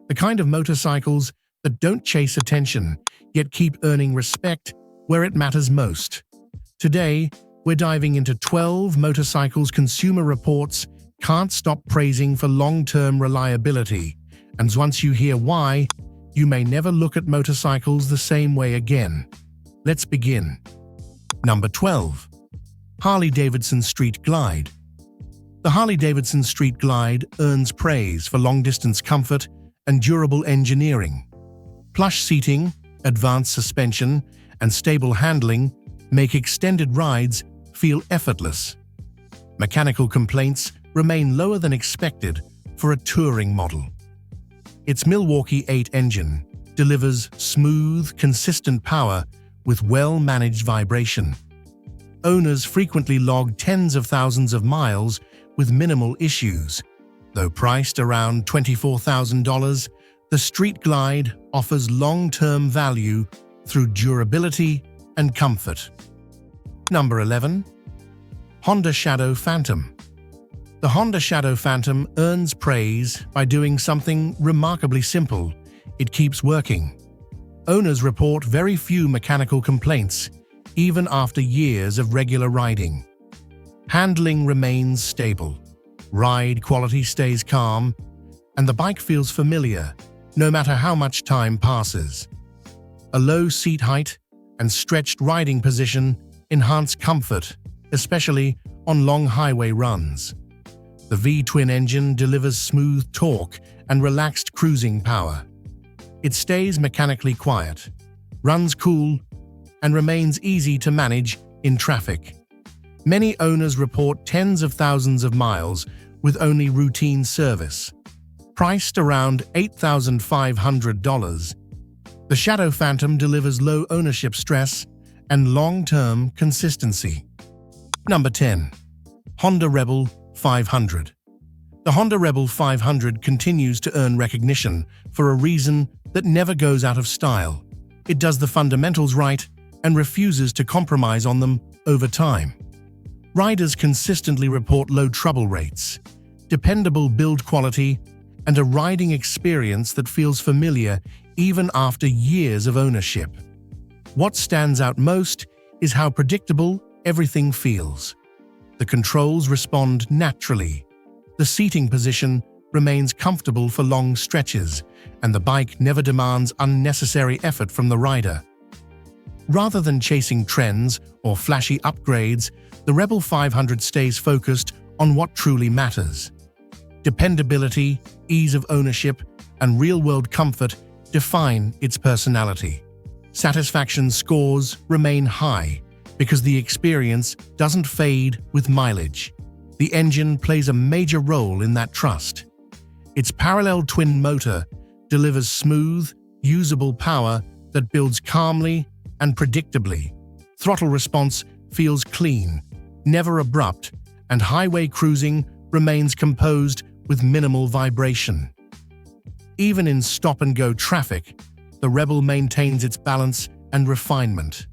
The kind of motorcycles that don't chase attention, yet keep earning respect where it matters most. Today, we're diving into 12 motorcycles Consumer Reports can't stop praising for long-term reliability, and once you hear why, you may never look at motorcycles the same way again. Let's begin. Number 12. Harley-Davidson Street Glide. The Harley-Davidson Street Glide earns praise for long-distance comfort and durable engineering. Plush seating, advanced suspension, and stable handling make extended rides feel effortless. Mechanical complaints remain lower than expected for a touring model. Its Milwaukee 8 engine delivers smooth, consistent power with well-managed vibration. Owners frequently log tens of thousands of miles with minimal issues. Though priced around $24,000, the Street Glide offers long-term value through durability and comfort. Number 11. Honda Shadow Phantom. The Honda Shadow Phantom earns praise by doing something remarkably simple. It keeps working. Owners report very few mechanical complaints, even after years of regular riding. Handling remains stable, ride quality stays calm, and the bike feels familiar, no matter how much time passes. A low seat height and stretched riding position enhance comfort, especially on long highway runs. The V-twin engine delivers smooth torque and relaxed cruising power. It stays mechanically quiet, runs cool, and remains easy to manage in traffic. Many owners report tens of thousands of miles with only routine service. Priced around $8,500, the Shadow Phantom delivers low ownership stress and long-term consistency. Number 10. Honda Rebel 500. The Honda Rebel 500 continues to earn recognition for a reason that never goes out of style. It does the fundamentals right and refuses to compromise on them over time. Riders consistently report low trouble rates, dependable build quality, and a riding experience that feels familiar even after years of ownership. What stands out most is how predictable everything feels. The controls respond naturally. The seating position remains comfortable for long stretches, and the bike never demands unnecessary effort from the rider. Rather than chasing trends or flashy upgrades, the Rebel 500 stays focused on what truly matters. Dependability, ease of ownership, and real-world comfort define its personality. Satisfaction scores remain high because the experience doesn't fade with mileage. The engine plays a major role in that trust. Its parallel twin motor delivers smooth, usable power that builds calmly and predictably. Throttle response feels clean, never abrupt, and highway cruising remains composed with minimal vibration. Even in stop-and-go traffic, the Rebel maintains its balance and refinement.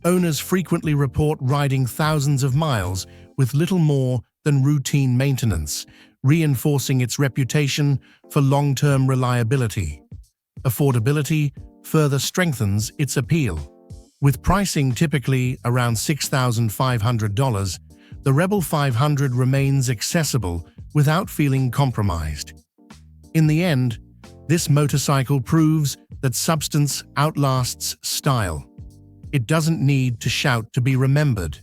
Owners frequently report riding thousands of miles with little more than routine maintenance, reinforcing its reputation for long-term reliability. Affordability further strengthens its appeal. With pricing typically around $6,500, the Rebel 500 remains accessible without feeling compromised. In the end, this motorcycle proves that substance outlasts style. It doesn't need to shout to be remembered.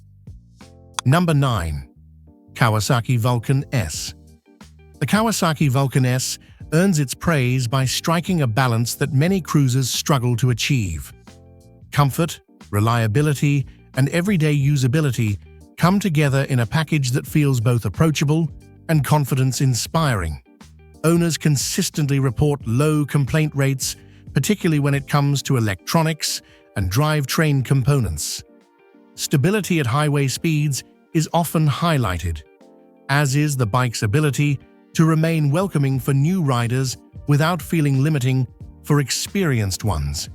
Number 9. Kawasaki Vulcan S. The Kawasaki Vulcan S earns its praise by striking a balance that many cruisers struggle to achieve. Comfort, reliability, and everyday usability come together in a package that feels both approachable and confidence-inspiring. Owners consistently report low complaint rates, particularly when it comes to electronics and drivetrain components. Stability at highway speeds is often highlighted, as is the bike's ability to remain welcoming for new riders without feeling limiting for experienced ones.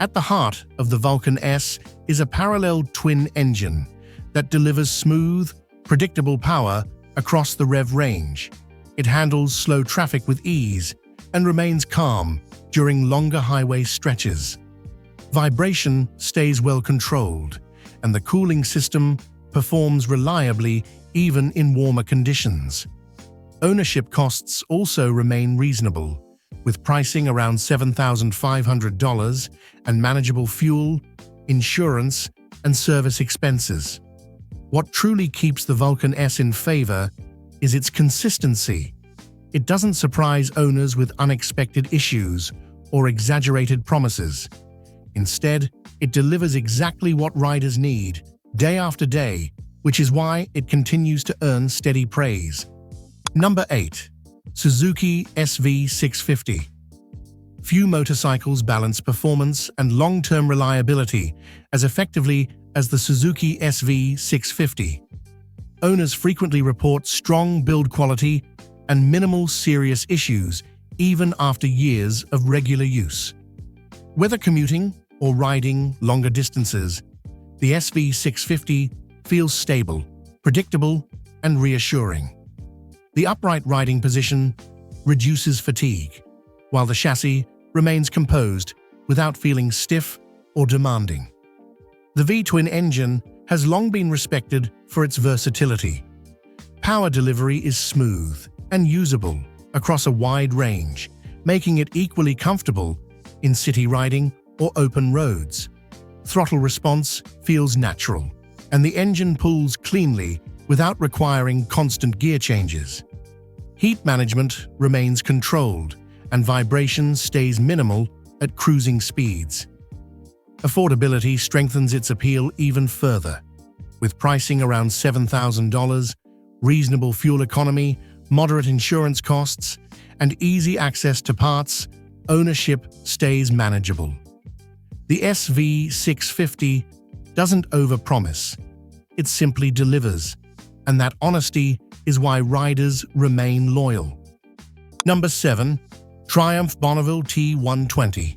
At the heart of the Vulcan S is a parallel twin engine that delivers smooth, predictable power across the rev range. It handles slow traffic with ease, and remains calm during longer highway stretches. Vibration stays well controlled, and the cooling system performs reliably even in warmer conditions. Ownership costs also remain reasonable, with pricing around $7,500 and manageable fuel, insurance, and service expenses. What truly keeps the Vulcan S in favor is its consistency. It doesn't surprise owners with unexpected issues or exaggerated promises. Instead, it delivers exactly what riders need, day after day, which is why it continues to earn steady praise. Number 8. Suzuki SV650. Few motorcycles balance performance and long-term reliability as effectively as the Suzuki SV650. Owners frequently report strong build quality and minimal serious issues even after years of regular use. Whether commuting or riding longer distances, the SV650 feels stable, predictable, and reassuring. The upright riding position reduces fatigue, while the chassis remains composed without feeling stiff or demanding. The V-twin engine has long been respected for its versatility. Power delivery is smooth and usable across a wide range, making it equally comfortable in city riding or open roads. Throttle response feels natural, and the engine pulls cleanly without requiring constant gear changes. Heat management remains controlled, and vibration stays minimal at cruising speeds. Affordability strengthens its appeal even further. With pricing around $7,000, reasonable fuel economy, moderate insurance costs, and easy access to parts, ownership stays manageable. The SV650 doesn't overpromise. It simply delivers, and that honesty is why riders remain loyal. Number 7. Triumph Bonneville T120.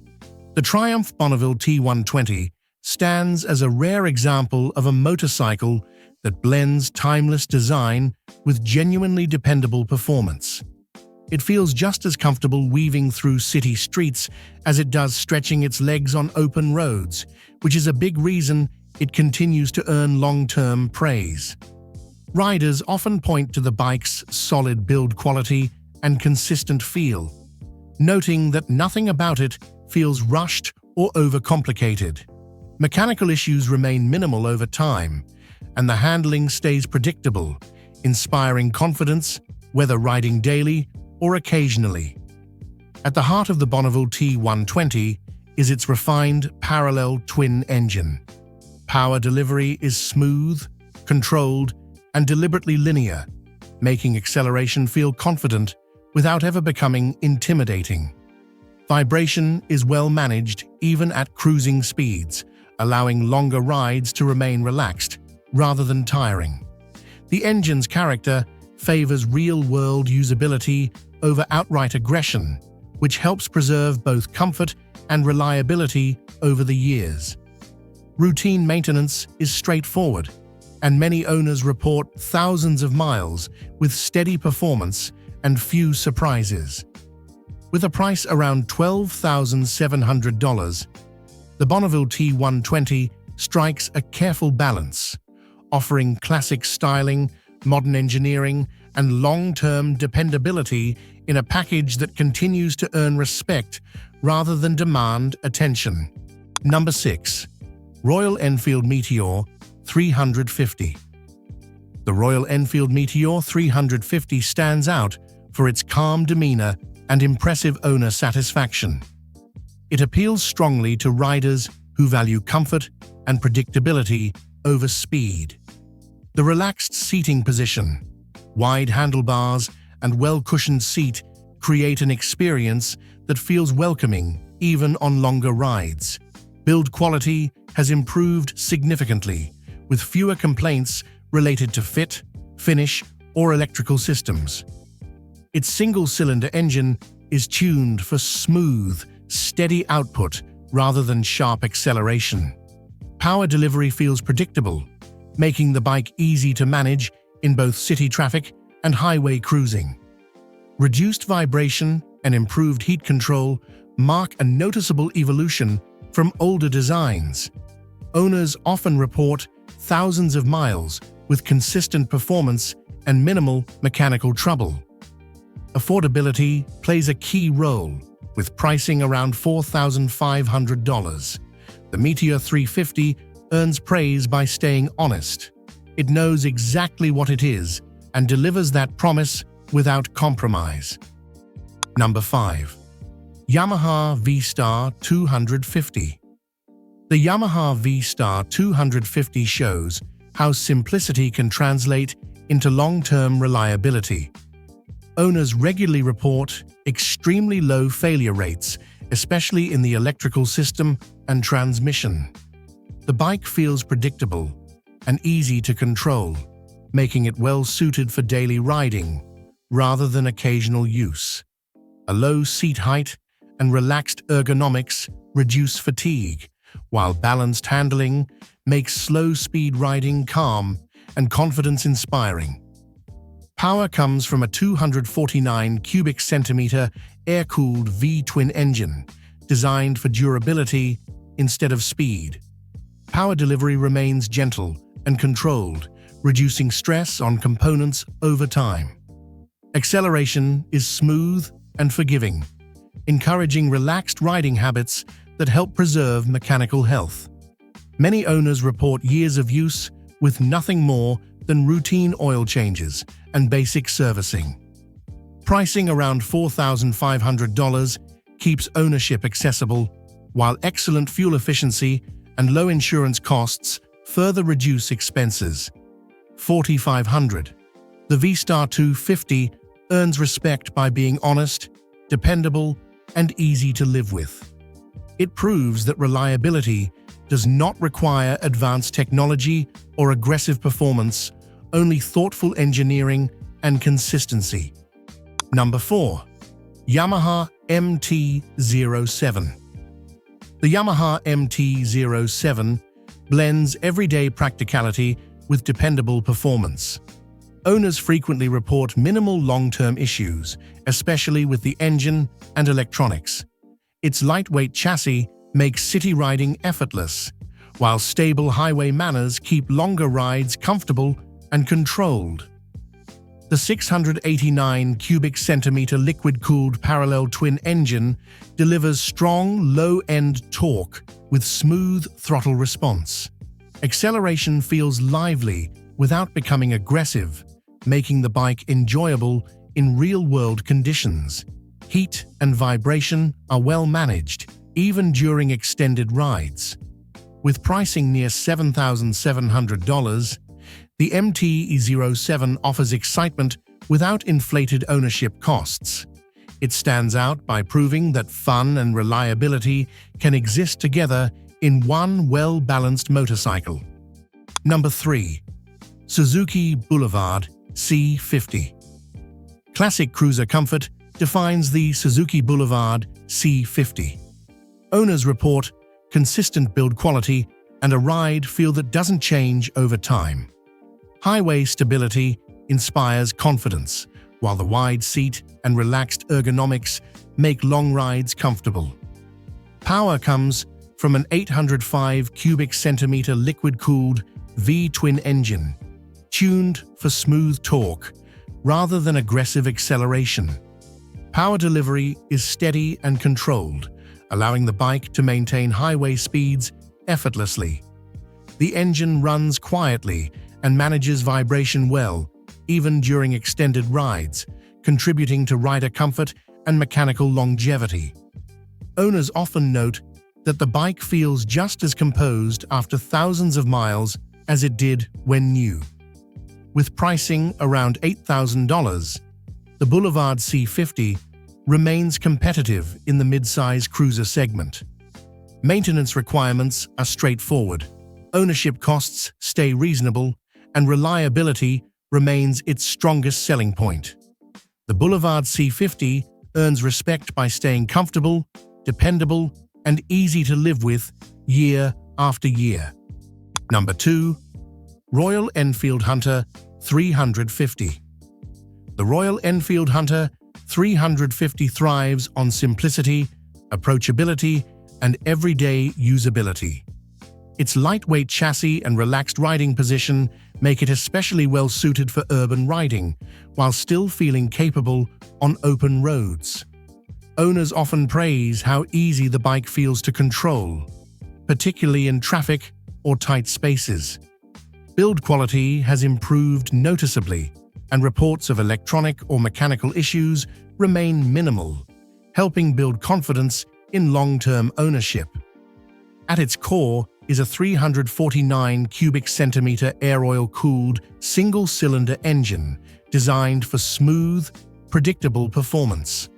The Triumph Bonneville T120 stands as a rare example of a motorcycle that blends timeless design with genuinely dependable performance. It feels just as comfortable weaving through city streets as it does stretching its legs on open roads, which is a big reason it continues to earn long-term praise. Riders often point to the bike's solid build quality and consistent feel, noting that nothing about it feels rushed or overcomplicated. Mechanical issues remain minimal over time, and the handling stays predictable, inspiring confidence whether riding daily or occasionally. At the heart of the Bonneville T120 is its refined parallel twin engine. Power delivery is smooth, controlled, and deliberately linear, making acceleration feel confident without ever becoming intimidating. Vibration is well managed even at cruising speeds, allowing longer rides to remain relaxed rather than tiring. The engine's character favors real-world usability over outright aggression, which helps preserve both comfort and reliability over the years. Routine maintenance is straightforward, and many owners report thousands of miles with steady performance and few surprises. With a price around $12,700, the Bonneville T120 strikes a careful balance, offering classic styling, modern engineering, and long-term dependability in a package that continues to earn respect rather than demand attention. Number 6. Royal Enfield Meteor 350. The Royal Enfield Meteor 350 stands out for its calm demeanor and impressive owner satisfaction. It appeals strongly to riders who value comfort and predictability over speed. The relaxed seating position, wide handlebars, and well-cushioned seat create an experience that feels welcoming even on longer rides. Build quality has improved significantly, with fewer complaints related to fit, finish, or electrical systems. Its single-cylinder engine is tuned for smooth, steady output rather than sharp acceleration. Power delivery feels predictable, making the bike easy to manage in both city traffic and highway cruising. Reduced vibration and improved heat control mark a noticeable evolution from older designs. Owners often report thousands of miles with consistent performance and minimal mechanical trouble. Affordability plays a key role, with pricing around $4,500. The Meteor 350 earns praise by staying honest. It knows exactly what it is and delivers that promise without compromise. Number 5. Yamaha V-Star 250. The Yamaha V-Star 250 shows how simplicity can translate into long-term reliability. Owners regularly report extremely low failure rates, especially in the electrical system and transmission. The bike feels predictable and easy to control, making it well-suited for daily riding rather than occasional use. A low seat height and relaxed ergonomics reduce fatigue, while balanced handling makes slow-speed riding calm and confidence-inspiring. Power comes from a 249 cubic centimeter air-cooled V-twin engine, designed for durability instead of speed. Power delivery remains gentle and controlled, reducing stress on components over time. Acceleration is smooth and forgiving, encouraging relaxed riding habits that help preserve mechanical health. Many owners report years of use with nothing more than routine oil changes and basic servicing. Pricing around $4,500 keeps ownership accessible, while excellent fuel efficiency and low insurance costs further reduce expenses. $4,500. The V-Star 250 earns respect by being honest, dependable, and easy to live with. It proves that reliability does not require advanced technology or aggressive performance, only thoughtful engineering and consistency. Number 4. Yamaha MT-07. The Yamaha MT-07 blends everyday practicality with dependable performance. Owners frequently report minimal long-term issues, especially with the engine and electronics. Its lightweight chassis makes city riding effortless, while stable highway manners keep longer rides comfortable and controlled. The 689 cubic centimeter liquid-cooled parallel twin engine delivers strong, low-end torque with smooth throttle response. Acceleration feels lively without becoming aggressive, making the bike enjoyable in real-world conditions. Heat and vibration are well managed, even during extended rides. With pricing near $7,700, the MT-07 offers excitement without inflated ownership costs. It stands out by proving that fun and reliability can exist together in one well-balanced motorcycle. Number 3. Suzuki Boulevard C50. Classic cruiser comfort defines the Suzuki Boulevard C50. Owners report consistent build quality and a ride feel that doesn't change over time. Highway stability inspires confidence, while the wide seat and relaxed ergonomics make long rides comfortable. Power comes from an 805 cubic centimeter liquid-cooled V-twin engine, tuned for smooth torque rather than aggressive acceleration. Power delivery is steady and controlled, allowing the bike to maintain highway speeds effortlessly. The engine runs quietly and manages vibration well, even during extended rides, contributing to rider comfort and mechanical longevity. Owners often note that the bike feels just as composed after thousands of miles as it did when new. With pricing around $8,000, the Boulevard C50 remains competitive in the mid-size cruiser segment. Maintenance requirements are straightforward, ownership costs stay reasonable, and reliability remains its strongest selling point. The Boulevard C50 earns respect by staying comfortable, dependable, and easy to live with year after year. Number 2. Royal Enfield Hunter 350. The Royal Enfield Hunter 350 thrives on simplicity, approachability, and everyday usability. Its lightweight chassis and relaxed riding position make it especially well-suited for urban riding, while still feeling capable on open roads. Owners often praise how easy the bike feels to control, particularly in traffic or tight spaces. Build quality has improved noticeably, and reports of electronic or mechanical issues remain minimal, helping build confidence in long-term ownership. At its core is a 349 cubic centimeter air oil-cooled single-cylinder engine designed for smooth, predictable performance.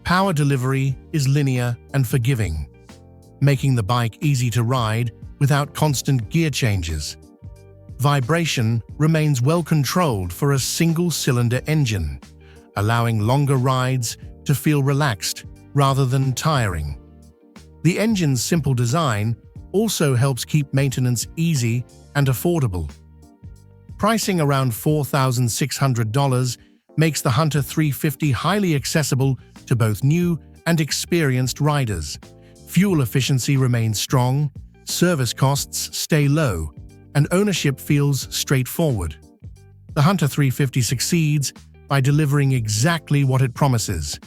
Power delivery is linear and forgiving, making the bike easy to ride without constant gear changes. Vibration remains well-controlled for a single-cylinder engine, allowing longer rides to feel relaxed rather than tiring. The engine's simple design also helps keep maintenance easy and affordable. Pricing around $4,600 makes the Hunter 350 highly accessible to both new and experienced riders. Fuel efficiency remains strong, service costs stay low, and ownership feels straightforward. The Hunter 350 succeeds by delivering exactly what it promises: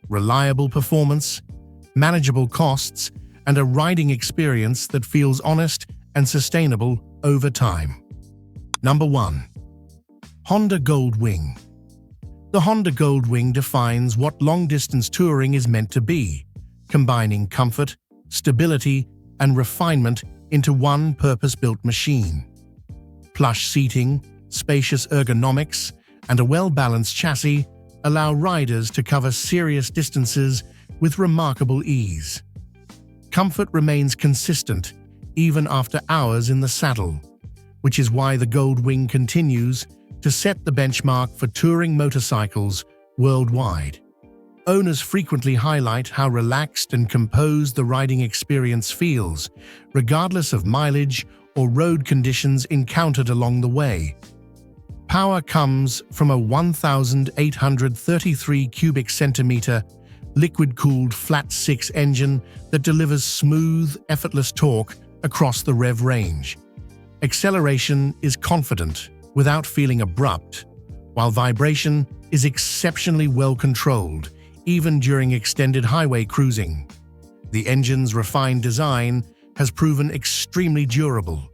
reliable performance, manageable costs, and a riding experience that feels honest and sustainable over time. Number 1. Honda Goldwing. The Honda Goldwing defines what long-distance touring is meant to be, combining comfort, stability, and refinement into one purpose-built machine. Plush seating, spacious ergonomics, and a well-balanced chassis allow riders to cover serious distances with remarkable ease. Comfort remains consistent even after hours in the saddle, which is why the Goldwing continues to set the benchmark for touring motorcycles worldwide. Owners frequently highlight how relaxed and composed the riding experience feels, regardless of mileage or road conditions encountered along the way. Power comes from a 1,833 cubic centimeter liquid-cooled flat-six engine that delivers smooth, effortless torque across the rev range. Acceleration is confident without feeling abrupt, while vibration is exceptionally well-controlled, even during extended highway cruising. The engine's refined design has proven extremely durable,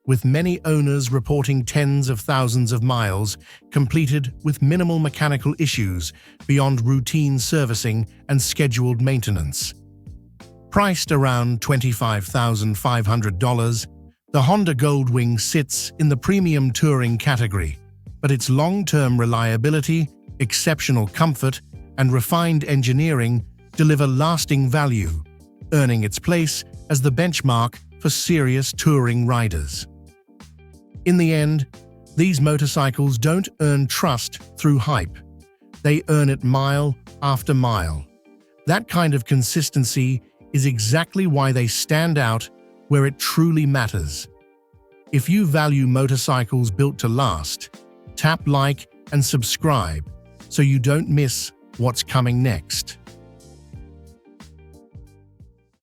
with many owners reporting tens of thousands of miles completed with minimal mechanical issues beyond routine servicing and scheduled maintenance. Priced around $25,500, the Honda Goldwing sits in the premium touring category, but its long-term reliability, exceptional comfort, and refined engineering deliver lasting value, earning its place as the benchmark for serious touring riders. In the end, these motorcycles don't earn trust through hype. They earn it mile after mile. That kind of consistency is exactly why they stand out where it truly matters. If you value motorcycles built to last, tap like and subscribe so you don't miss what's coming next.